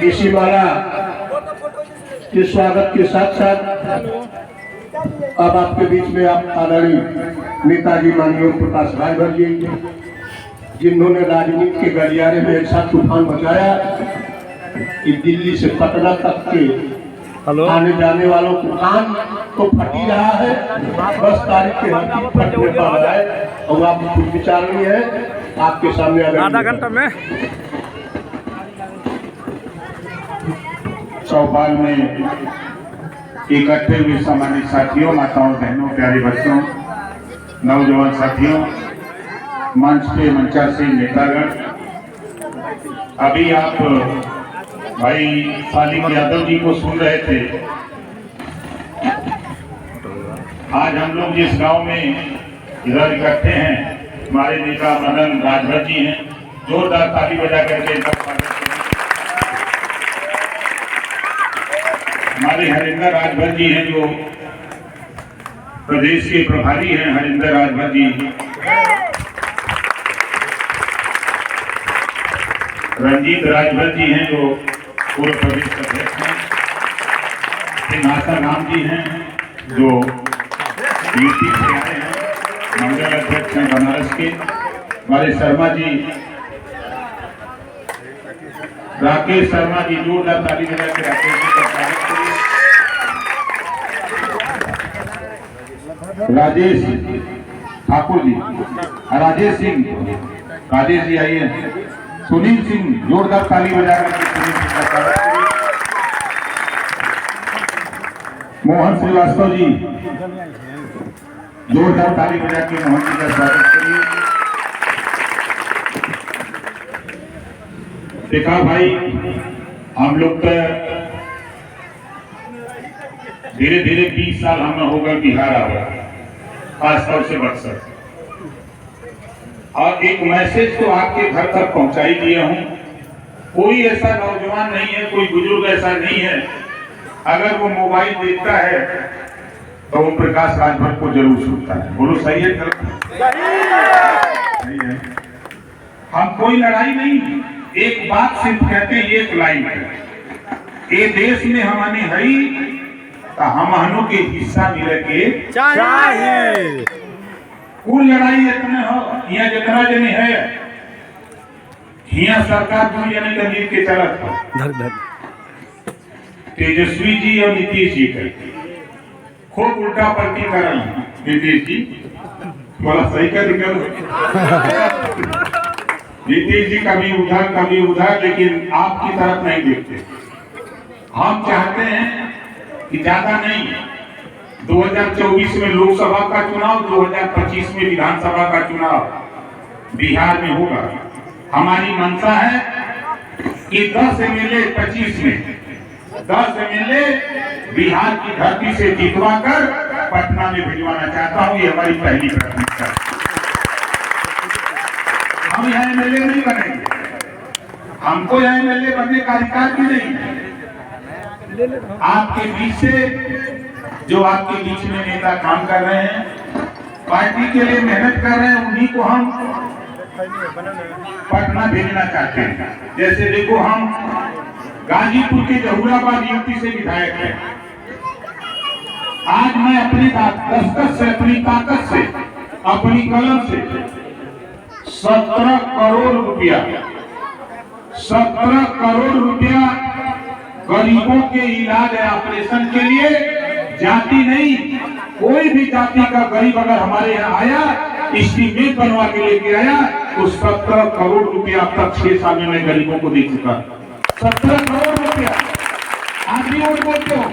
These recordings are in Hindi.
इसी माला के स्वागत के साथ साथ अब आपके बीच में आप आदरणीय नेताजी माननीय प्रकाश राजभर जी, जिन्होंने राजनीति के गलियारे में ऐसा तूफान मचाया कि दिल्ली से पटना तक के आने जाने वालों को कान तो फटी रहा है, 10 तारीख के हर फटने पा रहा है। और आप कुछ विचार नहीं है आपके सामने आधा घंटा में चौपाल में इकट्ठे हुए सामान्य साथियों, माताओं, बहनों, प्यारे बच्चों, नौजवान साथियों, मंच पे मंचासीन नेतागण, अभी आप भाई सालिक यादव जी को सुन रहे थे। आज हम लोग जिस गांव में इधर इकट्ठे हैं, हमारे नेता मदन राजभर जी हैं, जोरदार ताली बजा करके इनका स्वागत करें। हमारे हरिंदर राजभर जी हैं जो प्रदेश के प्रभारी हैं, हरिंदर राजभर जी। रंजीत राजभर जी हैं जो पूर्व प्रदेश अध्यक्ष हैं। सिंहासन राम जी हैं जो यूपी से आए हैं, मंडल अध्यक्ष हैं बनारस के। हमारे शर्मा जी, राकेश शर्मा जी, जोरदार ताली बजा के राकेश जी का स्वागत करिए। राजेश ठाकुर जी, राजेश सिंह, राजेश जी आइए। सुनील सिंह, जोरदार ताली बजा करके सुनील सिंह का स्वागत करिए। मोहन श्रीवास्तव जी, जोरदार ताली बजा के मोहन जी का स्वागत करिए। देखा भाई, हम लोग तो धीरे धीरे 20 साल हमें होगा बिहार आ रहा, खासतौर से बक्सर। और एक मैसेज तो आपके घर तक पहुंचा ही दिया हूं। कोई ऐसा नौजवान नहीं है, कोई बुजुर्ग ऐसा नहीं है, अगर वो मोबाइल देखता है तो वो प्रकाश राजभर को जरूर सुनता है। बोलो सही है? सही है। हम कोई लड़ाई नहीं, एक बात सिर्फ कहते हैं, एक लाइन है, ये देश में हमने हई तो हमहनों के हिस्सा मिले के चाहिए। कुल लड़ाई इतने हो, यहाँ जितना जने है, यहाँ सरकार दुनिया ने गंभीर के चलत तेजस्वी जी और नीतीश जी का खूब उल्टा पलटी कर रही है। नीतीश जी बोला सही कर नीतीश जी कभी उधर, लेकिन आपकी तरफ नहीं देखते। हम चाहते हैं कि ज्यादा नहीं, 2024 में लोकसभा का चुनाव, 2025 में विधानसभा का चुनाव बिहार में होगा। हमारी मंशा है कि 10 एमएलए 25 में 10 एमएलए बिहार की धरती से जितवा कर पटना में भिजवाना चाहता हूं। ये हमारी पहली प्राथमिकता है। हम यहाँ एमएलए नहीं बनेंगे, हमको यहाँ एमएलए बनने का अधिकार भी नहीं है। आपके बीच से जो आपके बीच में नेता काम कर रहे हैं, पार्टी के लिए मेहनत कर रहे हैं, उन्हीं को हम पटना भेजना चाहते हैं। जैसे देखो, हम गाजीपुर के जहूराबाद यूपी से विधायक हैं। आज मैं अपनी दस्तक से, अपनी ताकत से, अपनी कलम से 17 करोड़ रुपया गरीबों के इलाज या ऑपरेशन के लिए, जाति नहीं, कोई भी जाति का गरीब अगर हमारे यहाँ आया, एस्टीमेट बनवा के लेके आया, तो 17 करोड़ रुपया अब तक 6 साल में गरीबों को दे चुका। 17 करोड़ रुपया। आप भी वोट बोलते हो,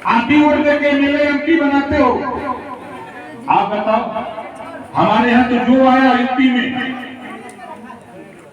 आप भी वोट देके एमएलए एमपी बनाते हो। आप बताओ, हमारे यहाँ तो जो आया यूपी में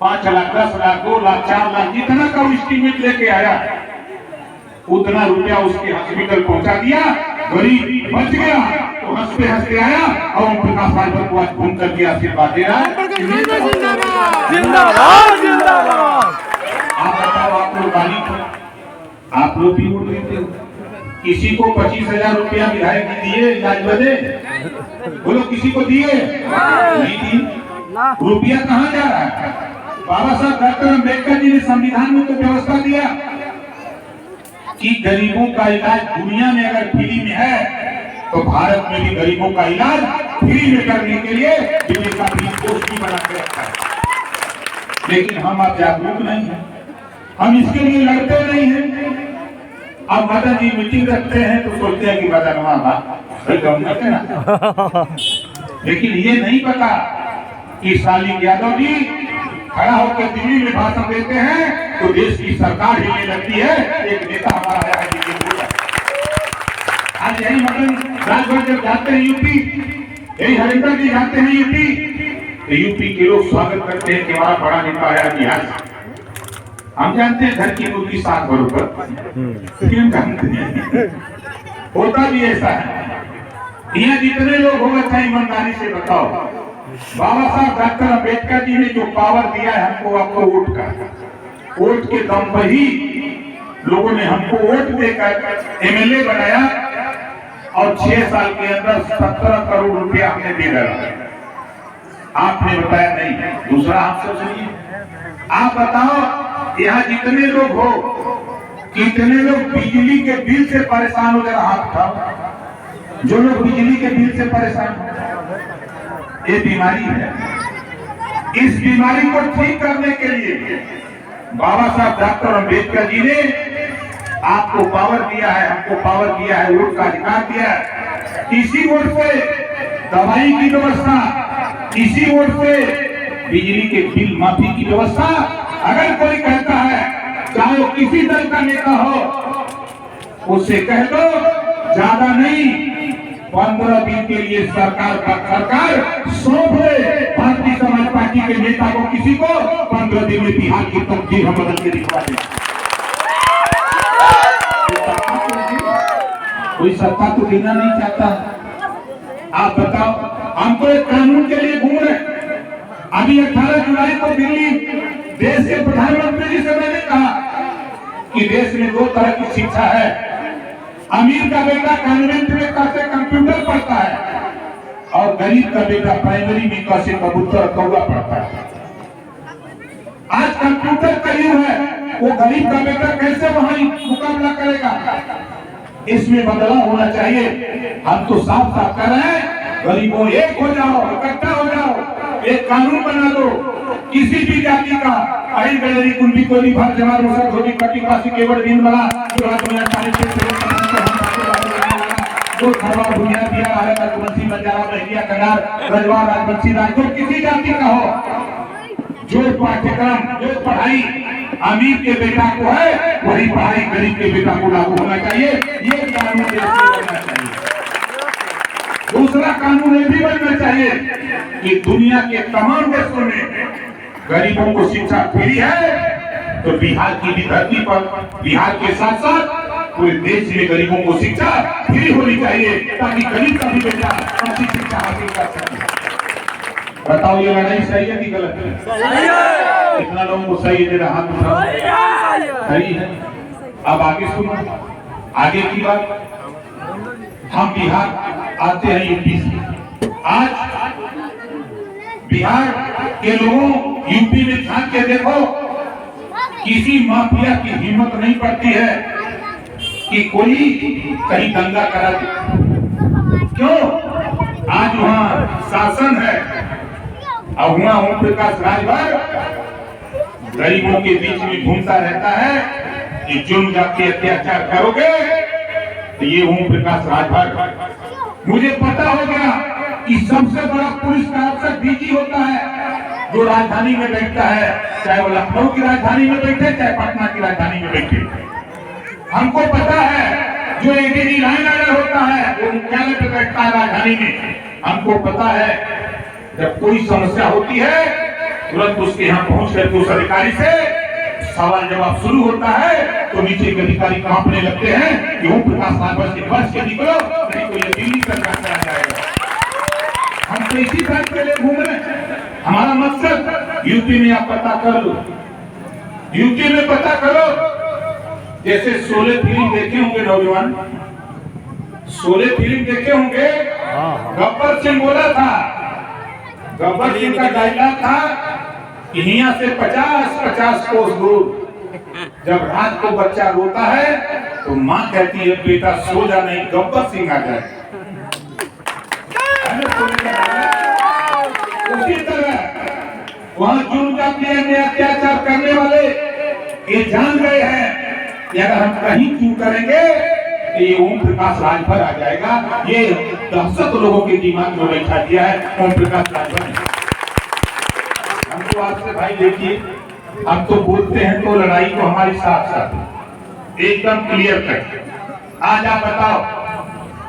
5 लाख, 10 लाख, 2 लाख, 4 लाख, जितना का एस्टीमेट लेके आया, उतना रुपया उसके हॉस्पिटल पहुंचा दिया, गरीब बच गया तो हंसते हंसते आया और प्रकाश राजभर को आज घूम करके आशीर्वाद दे रहा है। जिंदाबाद जिंदाबाद। आप बताओ, आप लोग गाली, आप लोग भी वोट देते हो। किसी को 25,000 रुपया विधायक दिए इलाज बदे? बोलो, किसी को दिए? नहीं दिए। रुपया कहाँ जा रहा है? बाबा साहब डॉक्टर अम्बेडकर जी ने संविधान में तो व्यवस्था दिया कि गरीबों का इलाज दुनिया में अगर फ्री में है तो भारत में भी गरीबों का इलाज फ्री में करने के लिए विवेका भी कोष भी बना के रखा है। लेकिन हम अब जागरूक नहीं हैं, हम इसके लिए लड़ते नहीं हैं। अब मदन जी मीटिंग रखते हैं तो सोचते हैं कि मदनवा करते ना, लेकिन ये नहीं पता कि शालिक यादव जी खड़ा होकर दिल्ली में भाषण देते हैं तो देश की सरकार हिलने लगती है। एक नेता हमारा आया है दिल्ली में, आज यही मदन राजभर जब जाते हैं यूपी, यही हरिंदर जी जाते हैं यूपी, तो यूपी के लोग स्वागत करते हैं कि हमारा बड़ा नेता आया बिहार से। हम जानते हैं घर की मुर्गी 7 भर ऊपर, क्यों जानते हैं, होता भी ऐसा है। यहाँ जितने लोग होगा चाहे ईमानदारी से बताओ, बाबा साहब डॉक्टर अम्बेडकर जी ने जो पावर दिया है हमको, आपको वोट का, वोट के दम पर ही लोगों ने हमको वोट देकर एमएलए बनाया और 6 साल के अंदर 17 करोड़ रुपया हमने दे डाला। आपने बताया नहीं। दूसरा आपसे सुनिए, आप बताओ यहाँ जितने लोग हो, कितने लोग बिजली के बिल से परेशान हो, जरा हाथ उठाओ। जो लोग बिजली के बिल से परेशान हो, ये बीमारी है। इस बीमारी को ठीक करने के लिए बाबा साहब डॉक्टर अम्बेडकर जी ने आपको पावर दिया है, हमको पावर दिया है, वोट का अधिकार दिया है। इसी वोट से दवाई की व्यवस्था, इसी वोट से बिजली के बिल माफी की व्यवस्था। अगर कोई कहता है, चाहे वो किसी दल का नेता हो, उससे कह दो ज्यादा नहीं, 15 दिन के लिए सरकार सौंप दे भारतीय समाज पार्टी के नेता को, किसी को 15 दिन में बिहार की तकदीर हम बदल के दिखवा दें। कोई सत्ता तो देना नहीं चाहता। आप बताओ, हम तो एक कानून के लिए घूम रहे। अभी 18 जुलाई को दिल्ली देश के प्रधानमंत्री जी से मैंने कहा कि देश में 2 तरह की शिक्षा है। अमीर का बेटा कॉन्वेंट में कैसे कंप्यूटर पढ़ता है और गरीब का बेटा प्राइमरी में कैसे कबूतर कौवा पढ़ता है। आज कंप्यूटर का युग है, वो गरीब का बेटा कैसे वहां मुकाबला करेगा। इसमें बदलाव होना चाहिए। हम तो साफ साफ कर रहे हैं, गरीबों एक हो जाओ, इकट्ठा हो जाओ, एक कानून बना दो। किसी भी जाति का अहिल गलेरी कुंडी कोली भर जवान मुसर धोती कटी पासी केवल दिन बना जो हाथ में सारे जो खरवा भुनिया दिया है रघुवंशी बंजारा बहरिया कगार रजवा राजवंशी राजपूत, किसी जाति का हो, जो पाठ्यक्रम जो पढ़ाई अमीर के बेटा को है वही पढ़ाई गरीब के बेटा को लागू होना चाहिए। ये कानून देश में बनना चाहिए। दूसरा कानून ये भी बनना चाहिए कि दुनिया के तमाम देशों में गरीबों को शिक्षा फ्री है, तो बिहार की भी धरती पर, बिहार के साथ साथ पूरे देश में गरीबों को शिक्षा फ्री होनी चाहिए, ताकि गरीब का भी बेटा अच्छी शिक्षा हासिल कर सके। बताओ ये लड़ाई सही है कि गलत है? कितना लोगों को सही है? जरा हाथ उठाओ। सही है। अब आगे सुनो, आगे की बात। हम बिहार आते हैं यूपी से। आज बिहार के लोगों यूपी में झांक के देखो, किसी माफिया की हिम्मत नहीं पड़ती है कि कोई कहीं दंगा करा दे। क्यों? आज वहां शासन है और वहां ओम प्रकाश राजभर गरीबों के बीच में घूमता रहता है कि जुर्म जाति अत्याचार करोगे तो ये ओम प्रकाश राजभर। मुझे पता हो गया कि सबसे बड़ा पुलिस का अफसर डीजी होता है जो राजधानी में बैठता है, चाहे वो लखनऊ की राजधानी में बैठे चाहे पटना की राजधानी में बैठे। हमको पता है जो एडीजी लाइन ऑर्डर होता है वो मुख्यालय पे बैठता है राजधानी में। हमको पता है जब कोई समस्या होती है तुरंत उसके यहाँ पहुंच करके उस अधिकारी से सवाल जवाब शुरू होता है तो नीचे के अधिकारी कांपने लगते हैं कि ओम प्रकाश राजभर से बच के निकलो, नहीं तो ये दिल्ली सरकार से आ जाएगा। हम तो इसी बात के लिए घूम रहे हैं। हमारा मकसद यूपी में आप पता कर लो, यूपी में पता करो। जैसे 16 फिल्म देखे होंगे नौजवान, 16 फिल्म देखे होंगे। गब्बर सिंह बोला था, गब्बर सिंह का डायलॉग था यहाँ से 50-50 कोस दूर जब रात को बच्चा रोता है तो माँ कहती है बेटा सो जा, नहीं गब्बर सिंह आ जाए। उसी तरह वहां जुल्म जाती अत्याचार करने वाले ये जान गए हैं कि अगर हम कहीं क्यों करेंगे तो ये ओम प्रकाश राजभर आ जाएगा। ये दहशत लोगों के दिमाग में बैठा दिया है ओम प्रकाश राजभर ने। हमको आपसे भाई देखिए, हम तो बोलते हैं तो लड़ाई को हमारे साथ साथ एकदम क्लियर कर। आज आप बताओ,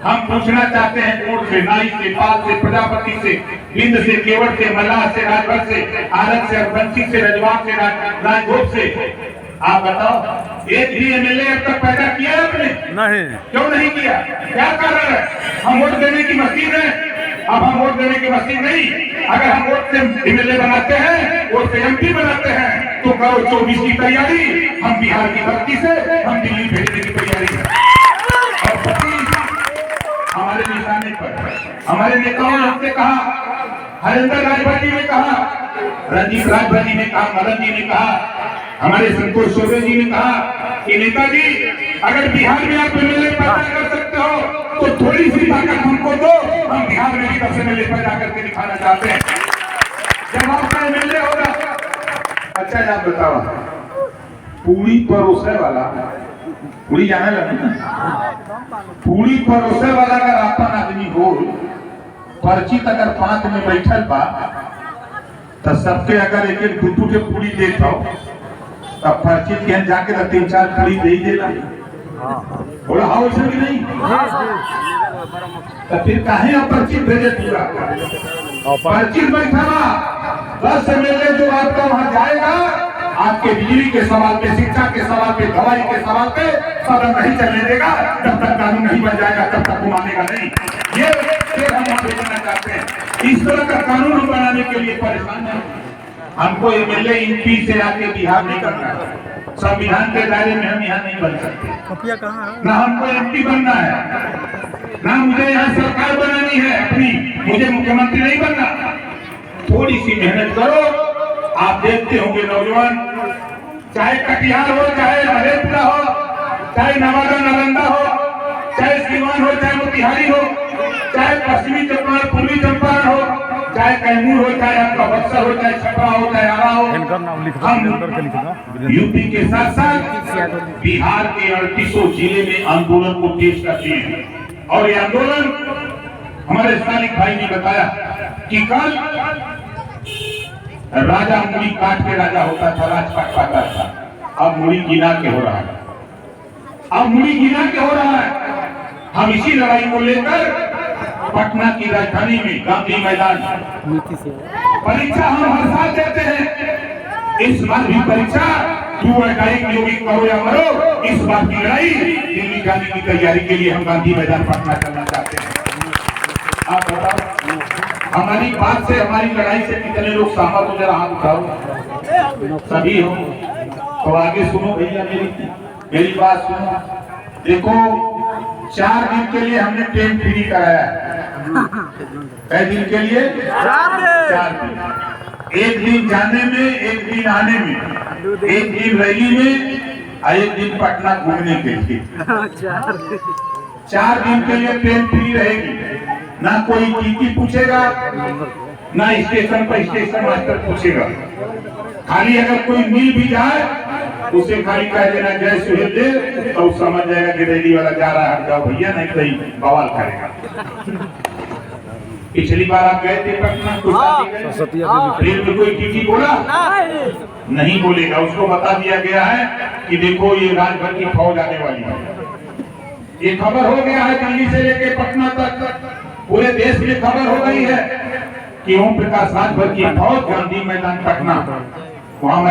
हम पूछना चाहते हैं कोर्ट से, नाई से, पाल से, प्रजापति से, बिंद से, केवट से, मल्लाह से, राजभर से, आरग से, बंसी से, रजवान से, राजभोग से, आप बताओ एक भी एमएलए अब तक पैदा किया है आपने? नहीं। क्यों नहीं किया? क्या कारण है? हम वोट देने की मशीन है। अब हम वोट देने की मशीन नहीं, अगर हम वोट से एमएलए बनाते हैं, वोट से एमपी बनाते हैं तो करो 24 की तैयारी। हम बिहार की धरती से हम दिल्ली भेजने की तैयारी करें। हमारे निशाने पर हमारे नेताओं ने हमसे कहा, हरिंदर राजभर जी ने कहा, रणजीत राजभर जी ने कहा, मदन जी ने कहा, हमारे संतोष चौबे जी ने कहा कि नेताजी अगर बिहार में आप एमएलए पैदा कर सकते हो तो थोड़ी सी ताकत हमको दो, हम बिहार में भी 10 एमएलए पैदा करके दिखाना चाहते हैं। जब आपका एमएलए होगा, अच्छा आप बताओ, पूरी परोसे वाला, पूरी जाने लगे, पूरी परोसे वाला अगर अपन आदमी हो, परिचित अगर 5 में बैठल बा तो सबके अगर एक एक दू के पूरी देखो तब परिचित के जाके 3-4 पूरी दे देला। बोला हाँ वैसे भी नहीं, तो फिर काहे अपरिचित भेजे पूरा? परिचित बैठा 10 एमएलए जो आपका वहां जाएगा, आपके बिजली के सवाल पे, शिक्षा के सवाल पे, दवाई के सवाल पे सदन नहीं चलने देगा। जब तक कानून नहीं बन जाएगा तब तक वो मानेगा नहीं। ये हम देखना चाहते हैं। इस तरह का कानून हम बनाने के लिए परेशान है। हमको एमएलए एमपी से आके बिहार नहीं करना है। संविधान के दायरे में हम यहाँ नहीं बन सकते। ना हमको एमपी बनना है, ना मुझे यहाँ सरकार बनानी है अपनी, मुझे मुख्यमंत्री नहीं बनना। थोड़ी सी मेहनत करो, आप देखते होंगे नौजवान, चाहे कटिहार हो, चाहे मधेपुरा हो, चाहे नवादा नालंदा हो, चाहे सीवान हो, चाहे मोतिहारी हो, चाहे पश्चिमी चंपारण, पूर्वी चंपारण हो, चाहे कैमूर हो, चाहे आपका बक्सर हो, चाहे छपरा हो, चाहे आरा हो, हम यूपी के साथ साथ बिहार के 38 जिले में आंदोलन को तेज करते हैं। और ये आंदोलन हमारे सालिक भाई ने बताया कि कल राजा मुड़ी काट के राजा होता था, राजपाट पाता था, अब मुड़ी गिना के हो रहा है। अब मुड़ी गिना के हो रहा है। हम इसी लड़ाई को लेकर पटना की राजधानी में गांधी मैदान परीक्षा हम हर साल देते हैं। इस बार भी परीक्षा तू एकाएक योगी करो या मरो, इस बार की लड़ाई दिल्ली जाने की तैयारी के लिए हम गांधी मैदान पटना चलना चाहते हैं। आप बताओ, हमारी बात से, हमारी लड़ाई से कितने लोग सहमत हो? जरा हाथ उठाओ। सभी हो तो आगे सुनो भैया, मेरी बात सुनो। देखो 4 दिन के लिए हमने ट्रेन फ्री कराया है। कई दिन के लिए? 4 दिन। 1 दिन जाने में, 1 दिन आने में, 1 दिन रैली में और 1 दिन पटना घूमने के लिए। 4 दिन के लिए ट्रेन फ्री रहेगी। ना कोई टीटी पूछेगा, ना स्टेशन पर स्टेशन मास्टर पूछेगा। खाली अगर कोई मिल भी जाए उसे खाली कह देना जय सुहेल दे, तो समझ जाएगा कि रैली वाला जा रहा है, हट जाओ भैया, नहीं तो बवाल करेगा। पिछली बार आप गए थे पटना, ट्रेन में कोई टीटी बोला? नहीं बोलेगा। उसको बता दिया गया है कि देखो ये राजभर की फौज आने वाली है। ये खबर हो गया है, दिल्ली से लेके पटना तक पूरे देश में खबर हो गई है कि ओम प्रकाश राजभर की फौज गांधी मैदान पटना, वहां